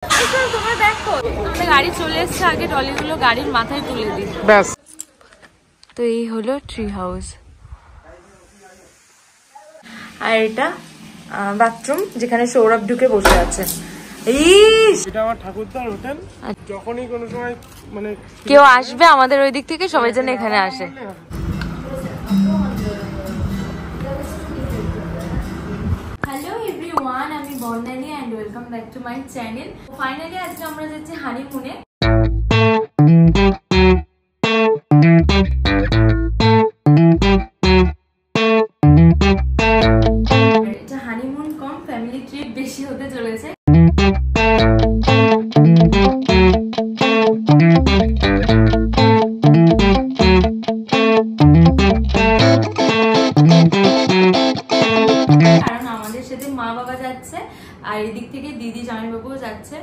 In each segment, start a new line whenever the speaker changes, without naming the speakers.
তোমরা দেখো আমাদের গাড়ি চলে এসছে, আগে ট্রলিগুলো গাড়ির মাথায় তুলে দিই ব্যাস। তো এই হলো ট্রি হাউস, আর এটা বাথরুম যেখানে সৌরভ ঢুকে বসে আছে।
এটা আমার ঠাকুরদার হোটেল, যখনই কোনো সময় মানে
কেউ আসবে আমাদের ওই দিক থেকে সবাই যেন এখানে আসে। হ্যালো এভরিওয়ান, আমি Barnali and welcome back to my channel. Finally আজকে আমরা যাচ্ছি হানিমুনে। এটা হানিমুন কম ফ্যামিলি ট্রিপ বেশি হতে চলেছে। আর এদিক থেকে দিদি জামাইবাবুও যাচ্ছে।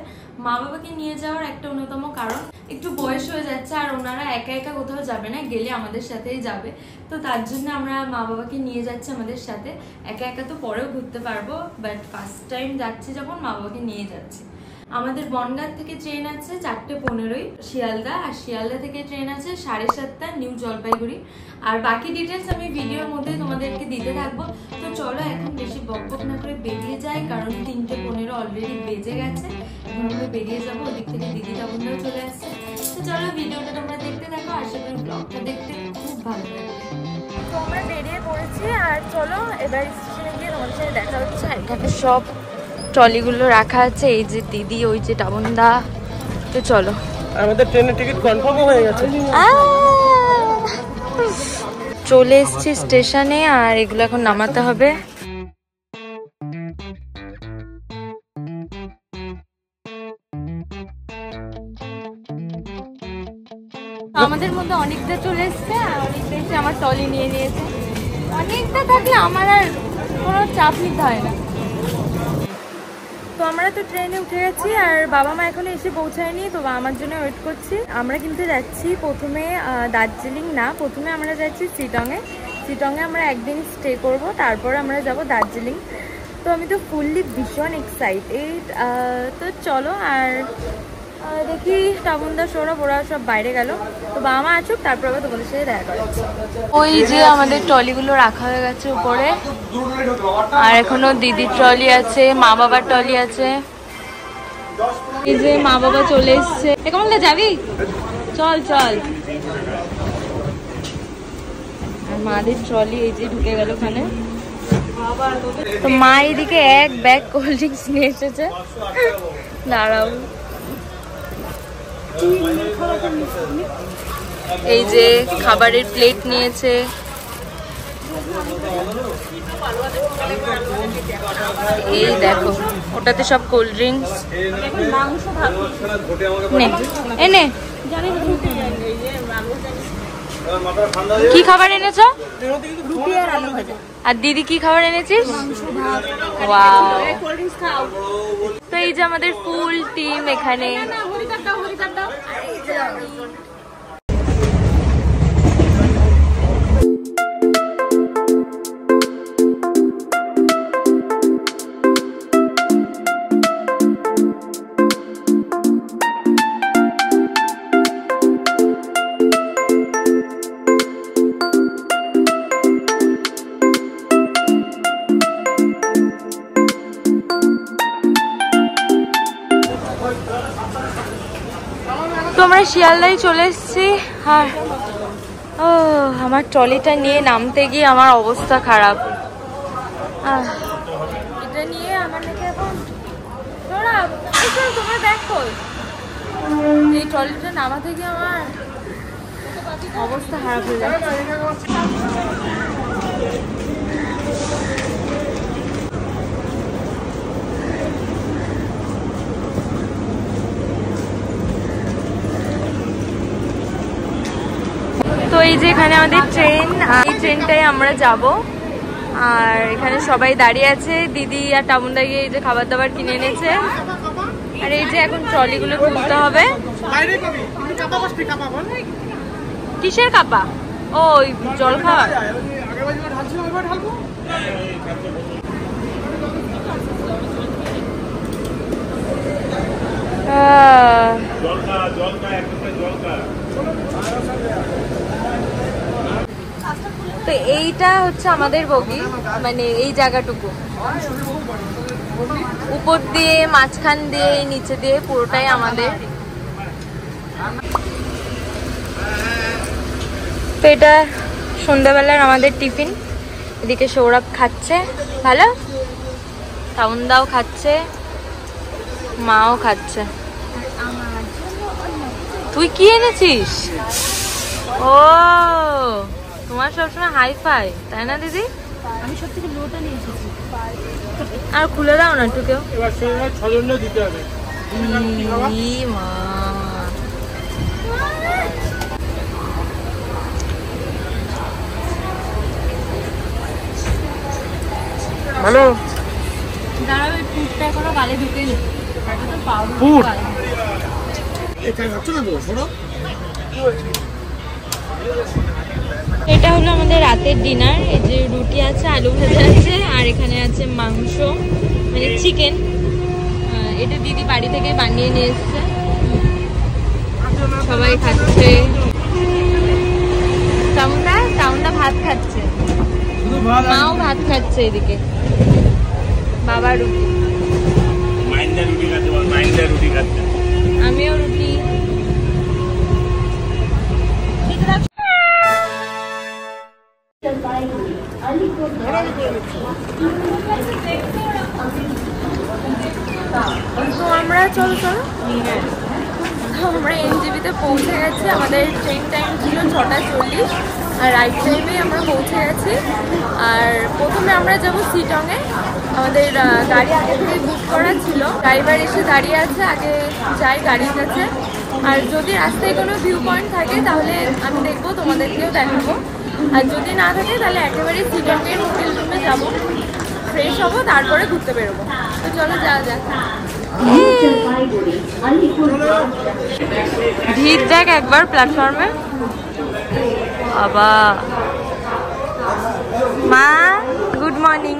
মা বাবাকে নিয়ে যাওয়ার একটা অন্যতম কারণ একটু বয়স হয়ে যাচ্ছে, আর ওনারা একা একা কোথাও যাবে না, গেলে আমাদের সাথেই যাবে। তো তার জন্য আমরা মা বাবাকে নিয়ে যাচ্ছি আমাদের সাথে। একা একা তো পরেও ঘুরতে পারবো, বাট ফার্স্ট টাইম যাচ্ছি যখন মা বাবাকে নিয়ে যাচ্ছি। আমাদের বনগাঁ থেকে ট্রেন আছে 4:15 শিয়ালদা, আর শিয়ালদা থেকে ট্রেন আছে 7:30 নিউ জলপাইগুড়ি। আর বাকি ডিটেলস আমি ভিডিওর মধ্যে তোমাদেরকে দিতে থাকবো। তো চলো এখন বেশি বকবক না করে বেরিয়ে যাই, কারণ 3:15 অলরেডি বেজে গেছে। এখন আমরা বেরিয়ে যাবো, ওদিক থেকে দিদি বন্ধুরা চলে আসছে। তো চলো ভিডিওটা তোমরা দেখতে থাকো, আশা করি ব্লগটা দেখতে খুব ভালো লাগবে। তো আমরা বেরিয়ে পড়েছি, আর চলো এবার স্টেশনে গিয়ে তোমাদের সাথে দেখা হচ্ছে। এখানে সব ট্রলিগুলো রাখা আছে, এই যে দিদি, ওই যে টাবনদা। তো চলো,
আমাদের ট্রেনের টিকিট কনফার্ম হয়ে গেছে।
চলে এসেছি স্টেশনে, আর এগুলো এখন নামাতে হবে। আমাদের মধ্যে অনেকটা চলে এসছে, আর অনেকটা এসে আমার ট্রলি নিয়ে নিয়েছে। অনেকটা থাকলে আমার আর কোনো চাপ নিতে হয় না। তো আমরা তো ট্রেনে উঠে গেছি, আর বাবা মা এখনো এসে পৌঁছায়নি, তো আমার জন্য ওয়েট করছি। আমরা কিন্তু যাচ্ছি প্রথমে দার্জিলিং না, প্রথমে আমরা যাচ্ছি চিটংয়ে। চিটংয়ে আমরা একদিন স্টে করব, তারপর আমরা যাব দার্জিলিং। তো আমি তো ফুললি ভীষণ এক্সাইটেড। তো চলো, আর দেখি টাবনদা সৌরভ ওরা সব বাইরে গেল, তো বাবা মা আসুক তারপর আবার তোমাদের সাথে দেখা করছি। ওই যে আমাদের ট্রলিগুলো রাখা হয়ে গেছে উপরে, আর এখনো দিদির ট্রলি আছে, মা বাবার ট্রলি আছে। এই যে মা বাবা চলে এসছে। কমলদা যাবি? চল চল। আর মাদের ট্রলি এই যে ঢুকে গেল ওখানে। তো মা এদিকে এক ব্যাগ কোল্ড ড্রিঙ্কস নিয়ে এসেছে। দাঁড়াও, এই যে খাবারের প্লেট নিয়েছে। এই দেখো, ওটাতে সব কোল্ড ড্রিঙ্কস। এনে কি খাবার এনেছ? আর দিদি কি খাবার এনেছিস? ওয়াও। তো এই যে আমাদের ফুল টিম এখানে। তো আমরা শিয়ালদায় চলে এসেছি, আর আমার ট্রলিটা নিয়ে নামতে গিয়ে আমার অবস্থা খারাপ। এটা নিয়ে আমার নাকি এখন তোমরা দেখো, এই ট্রলিটা নামাতে গিয়ে আমার অবস্থা খারাপ হয়ে যাচ্ছে। তো এই যে এখানে আমাদের ট্রেন, এই ট্রেনটায় আমরা যাব। আর এখানে সবাই দাঁড়িয়ে আছে, দিদি আর টামুনদা গিয়ে এই যে খাবার দাবার কিনে এনেছে। আর এই যে এখন ট্রলিগুলো তুলতে হবে। কিসের কাপা? ও জল খাওয়ার। তো তো এইটা হচ্ছে আমাদের বগি, মানে এই জায়গাটুকু উপর দিয়ে, মাঝখান দিয়ে, নিচে দিয়ে পুরোটাই আমাদের। তো এটা সন্ধ্যাবেলার আমাদের টিফিন। এদিকে সৌরভ খাচ্ছে, ভালো, তাউনদাও খাচ্ছে, মাও খাচ্ছে। তুই কি এনেছিস? ও তোমার সবসময় হাই ফাই, তাই না দিদি?
আমি সব থেকে লোটা নিয়ে এসেছি।
আর খুলে দাও না একটু কেউ।
এবার সেটা 6 জন দিতে হবে।
মা
ভালো
দাঁড়াও, এই পুরটা এখনো গালে ঢুকেনি।
পুর
এটা হলো আমাদের রাতের ডিনার। এই যে রুটি আছে, আলু ভাজা আছে, আর এখানে আছে মাংস, মানে চিকেন। এটা দিদি বাড়ি থেকে বানিয়ে নিয়ে এসছে, সবাই খাচ্ছে। টাউনটা ভাত খাচ্ছে, মাও ভাত খাচ্ছে, এদিকে বাবা রুটি, আমিও রুটি। তো আমরা চলো আমরা এনজিবিতে পৌঁছে গেছি। আমাদের ট্রেন টাইম ছিল 6:40, আর রাইট টাইমে আমরা পৌঁছে গেছি। আর প্রথমে আমরা যাবো শিটংয়ে। আমাদের গাড়ি আগে থেকে বুক করা ছিল, ড্রাইভার এসে দাঁড়িয়ে আছে, আগে যাই গাড়ির কাছে। আর যদি রাস্তায় কোনো ভিউ পয়েন্ট থাকে তাহলে আমি দেখবো, তোমাদেরকেও দেখাবো। আর যদি না থাকে তাহলে একেবারে শিটংয়ের হোটেল রুমে যাবো, ফ্রেশ হবো, তারপরে ঘুরতে বেরোবো। তো চলো যাওয়া যাক। ভিড় দেখ একবার প্ল্যাটফর্মে। বাবা, মা গুড মর্নিং।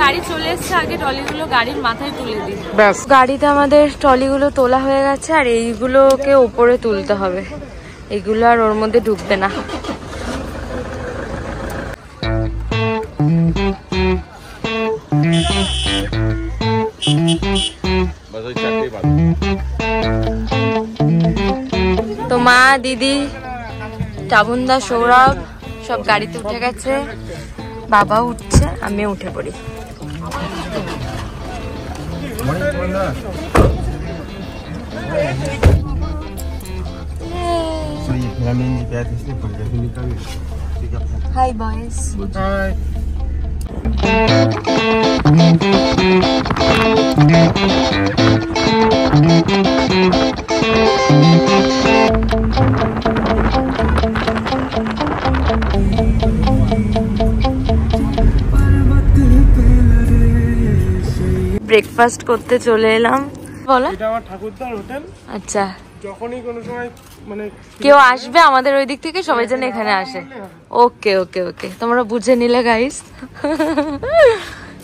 গাড়ি চলে এসছে, আগে ট্রলিগুলো গাড়ির মাথায় তুলে দিই। গাড়িতে আমাদের ট্রলিগুলো তোলা হয়ে গেছে, আর এইগুলোকে উপরে তুলতে হবে, এগুলো আর ওর মধ্যে ঢুকবে না। তো মা, দিদি, টাবুনদা, সৌরভ সব গাড়িতে উঠে গেছে, বাবা উঠছে, আমিও উঠে পড়ি। Hi boys.
Hi.
ব্রেকফাস্ট করতে চলে এলাম। বলো।
এটা আমার ঠাকুরদার হোটেল।
আচ্ছা,
যখনই কোনো সময় মানে
কেউ আসবে আমাদের ওই দিক থেকে, সবাই যেন এখানে আসে। ওকে ওকে ওকে, তোমরা বুঝে নিলে গাইস।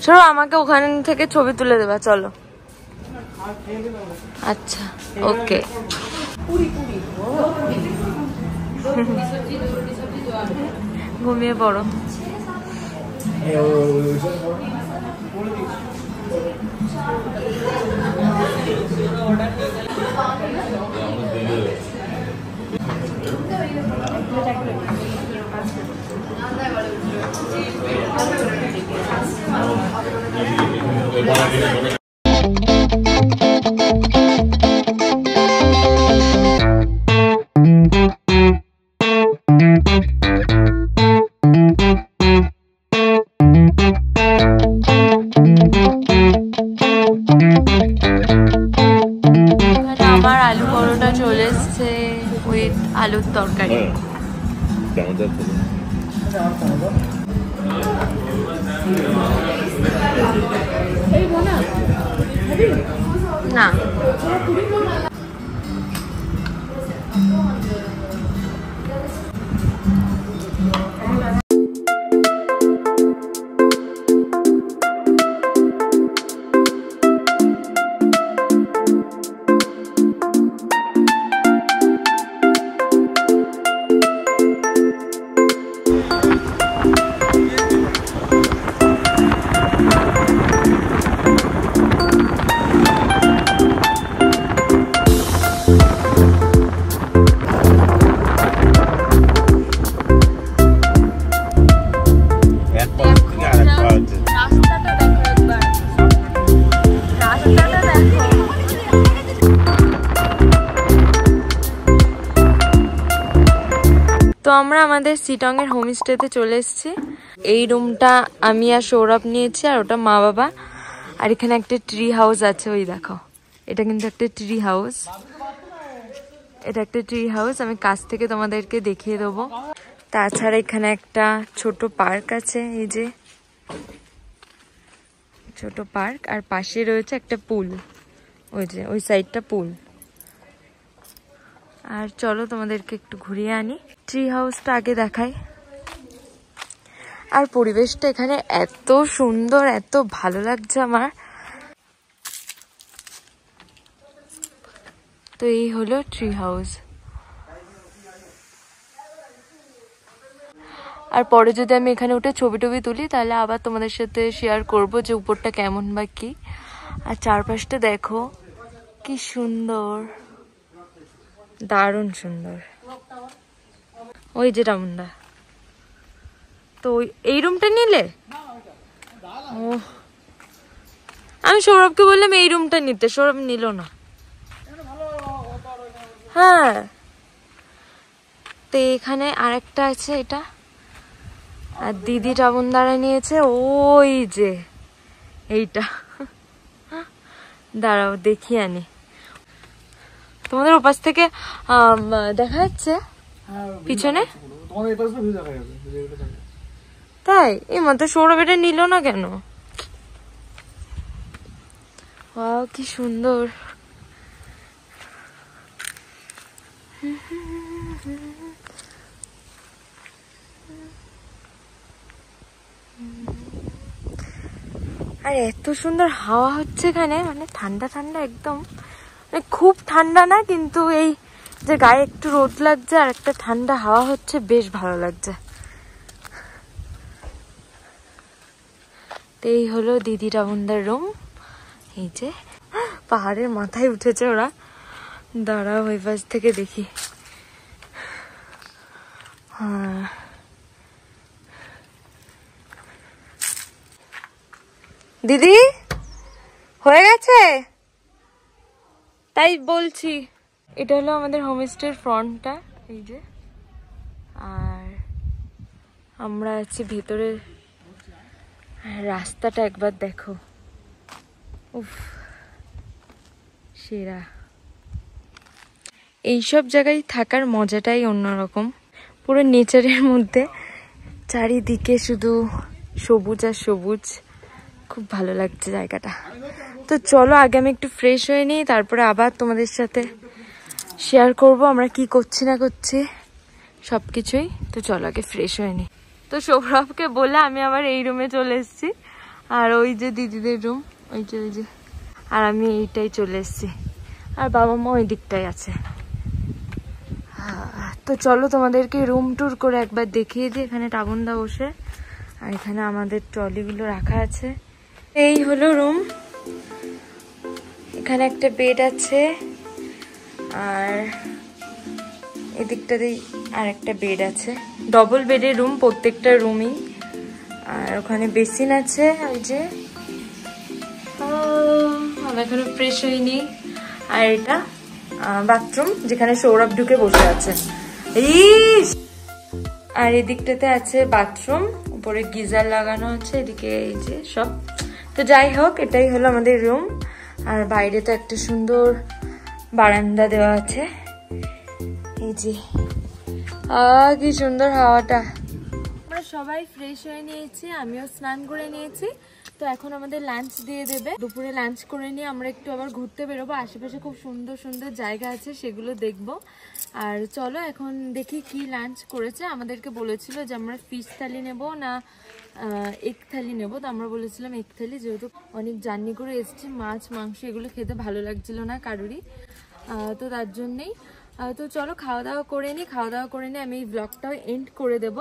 চলো, আমাকে ওখান থেকে ছবি তুলে দেবা, চলো। আচ্ছা ওকে। ঘুমিয়ে পড়ো। আমার আলু পরোটা চলে এসছে উইথ আলুর তরকারি। না, আমরা আমাদের সিটং এর হোমস্টেতে চলে এসেছি। এই রুমটা আমি আর সৌরভ নিয়েছি, আর ওটা মা বাবা। আর এখানে একটা ট্রি হাউস আছে, ওই দেখো, এটা কিন্তু একটা ট্রি হাউস। এটা একটা ট্রি হাউস, আমি কাছ থেকে তোমাদেরকে দেখিয়ে দেবো। তাছাড়া এখানে একটা ছোট পার্ক আছে, এই যে ছোট পার্ক, আর পাশে রয়েছে একটা পুল, ওই যে ওই সাইডটা পুল। আর চলো তোমাদেরকে একটু ঘুরিয়ে আনি, ট্রি হাউসটা আগে দেখাই। আর পরিবেশটা এখানে এত সুন্দর, এত ভালো লাগছে আমার। তো এই হলো ট্রি হাউস। আর পরে যদি আমি এখানে উঠে ছবি টবি তুলি তাহলে আবার তোমাদের সাথে শেয়ার করব যে উপরটা কেমন বা কি। আর চারপাশটা দেখো কি সুন্দর, দারুণ সুন্দর। ওই যে রামুন্ডা, তো এই রুমটা নিলে? ও, আমি সৌরভকে বললাম এই রুমটা নিতে, সৌরভ নিল না। হ্যাঁ, তো এখানে আরেকটা আছে, এটা। আর দিদি টাবুনদারা নিয়েছে ওই যে এইটা। দাঁড়াও দেখি আনি, তোমাদের ওপাশ থেকে দেখা যাচ্ছে পিছনে। তাই? এই মাত্র সৌরভ এটা নিল না কেন? কি সুন্দর। আর এত সুন্দর হাওয়া হচ্ছে এখানে, মানে ঠান্ডা ঠান্ডা একদম, মানে খুব ঠান্ডা না, কিন্তু এই যে গায়ে একটু রোদ লাগছে আর একটা ঠান্ডা হাওয়া হচ্ছে, বেশ ভালো লাগছে। তো এই হলো দিদি টাবুনদার রুম। এই যে পাহাড়ের মাথায় উঠেছে ওরা, দাঁড়াও ওই পাশ থেকে দেখি। হ্যাঁ, দিদি হয়ে গেছে তাই বলছি। এটা হলো আমাদের হোমস্টের ফ্রন্টটা, এই যে। আর আমরা আছি ভেতরে, রাস্তাটা একবার দেখো, উফ সেরা। এইসব জায়গায় থাকার মজাটাই অন্যরকম, পুরো নেচারের মধ্যে, চারিদিকে শুধু সবুজ আর সবুজ, খুব ভালো লাগছে জায়গাটা। তো চলো আগে আমি একটু ফ্রেশ হয়ে নিই, তারপরে আবার তোমাদের সাথে শেয়ার করব আমরা কি করছি না করছি সবকিছুই। তো চলো আগে ফ্রেশ হয়ে নিই। তো সৌরভকে বলে আমি আবার এই রুমে চলে এসেছি, আর ওই যে দিদিদের রুম, ওই যে, আর আমি এইটাই চলে এসেছি, আর বাবা মা ওই দিকটাই আছে। তো চলো তোমাদেরকে রুম ট্যুর করে একবার দেখিয়ে দিই। এখানে টাবুনদা বসে, আর এখানে আমাদের ট্রলিগুলো রাখা আছে। এই হলো রুম, এখানে একটা বেড আছে, আর এদিকটাতেই আর একটা বেড আছে, ডবল বেডের রুম প্রত্যেকটা রুমই। আর ওখানে বেসিন আছে, ওই যে। আমি এখনো ফ্রেশ হইনি। আর এটা বাথরুম, যেখানে সৌরভ ঢুকে বসে আছে। আর এদিকটাতে আছে বাথরুম, উপরে গিজার লাগানো আছে, এদিকে এই যে সব। তো যাই হোক, এটাই হলো আমাদের রুম। আর বাইরে তো একটা সুন্দর বারান্দা দেওয়া আছে, এই যে। কি সুন্দর হাওয়াটা। আমরা সবাই ফ্রেশ হয়ে নিয়েছি, আমিও স্নান করে নিয়েছি। তো এখন আমাদের লাঞ্চ দিয়ে দেবে। দুপুরে লাঞ্চ করে নিয়ে আমরা একটু আবার ঘুরতে বেরোবো, আশেপাশে খুব সুন্দর সুন্দর জায়গা আছে, সেগুলো দেখবো। আর চলো এখন দেখি কি লাঞ্চ করেছে। আমাদেরকে বলেছিল যে আমরা ফিশ থালি নেব না এগ থালি নেব, তো আমরা বলেছিলাম এগ থালি, যেহেতু অনেক জার্নি করে এসেছি, মাছ মাংস এগুলো খেতে ভালো লাগছিল না কারোরই, তো তার জন্যেই। তো চলো খাওয়া দাওয়া করে নিই, খাওয়া দাওয়া করে নিয়ে আমি এই ব্লগটাও এন্ড করে দেব।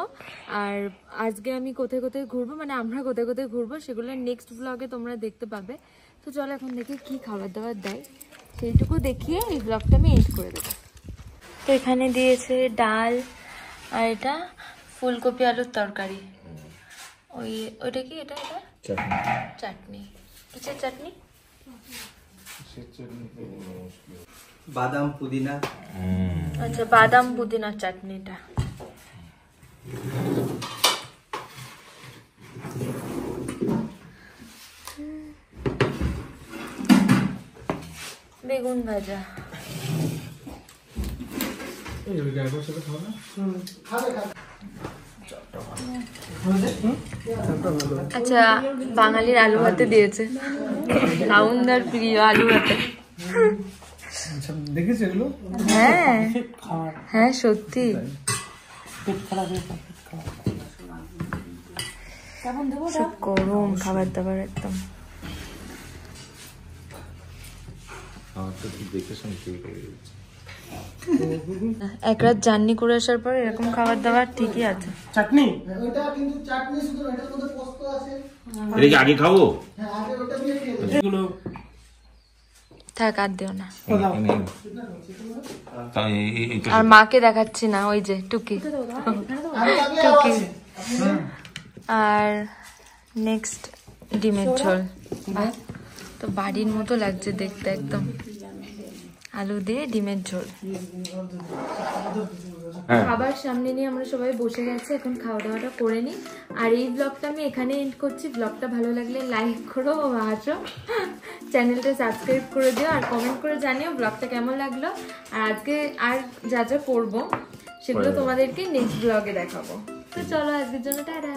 আর আজকে আমি কোথায় কোথায় ঘুরবো, মানে আমরা কোথায় কোথায় ঘুরবো, সেগুলো নেক্সট ব্লগে তোমরা দেখতে পাবে। তো চলো এখন দেখি কি খাবার দাবার দেয়, সেইটুকু দেখিয়ে এই ব্লগটা আমি এন্ড করে দেবো। তো এখানে দিয়েছে ডাল, আর এটা ফুলকপি আলুর তরকারি, ওইটা কি, এটা চাটনি, কিসের চাটনি?
বাদাম পুদিনা।
আচ্ছা, বাদাম পুদিনা চাটনিটা। বেগুন ভাজা। আচ্ছা, বাঙালির আলু ভাতে দিয়েছে, লাউন্দার প্রিয় আলু ভাতে।
দেখেছো এগুলো?
হ্যাঁ হ্যাঁ, সত্যি। সব গরম খাবার দাবার একদম। এক রাত জার্নি করে আসার পর এরকম খাবার দাবার ঠিকই আছে।
চাটনি
আগে খাবো,
থাক আর দিও না। আর মাকে দেখাচ্ছি না, ওই যে টুকি টুকি। আর নেক্সট ডিমের ঝোল। তো বাড়ির মতো লাগছে দেখতে একদম, আলু দিয়ে ডিমের ঝোল। খাবার সামনে নিয়ে আমরা সবাই বসে গেছি, এখন খাওয়া দাওয়াটা করে নিই। আর এই ব্লগটা আমি এখানে এন্ড করছি। ব্লগটা ভালো লাগলে লাইক করো, আসো চ্যানেলটা সাবস্ক্রাইব করে দিও, আর কমেন্ট করে জানিও ব্লগটা কেমন লাগলো। আর আজকে আর যা যা করবো সেগুলো তোমাদেরকে নেক্সট ব্লগে দেখাবো। তো চলো আজকের জন্য টাটা।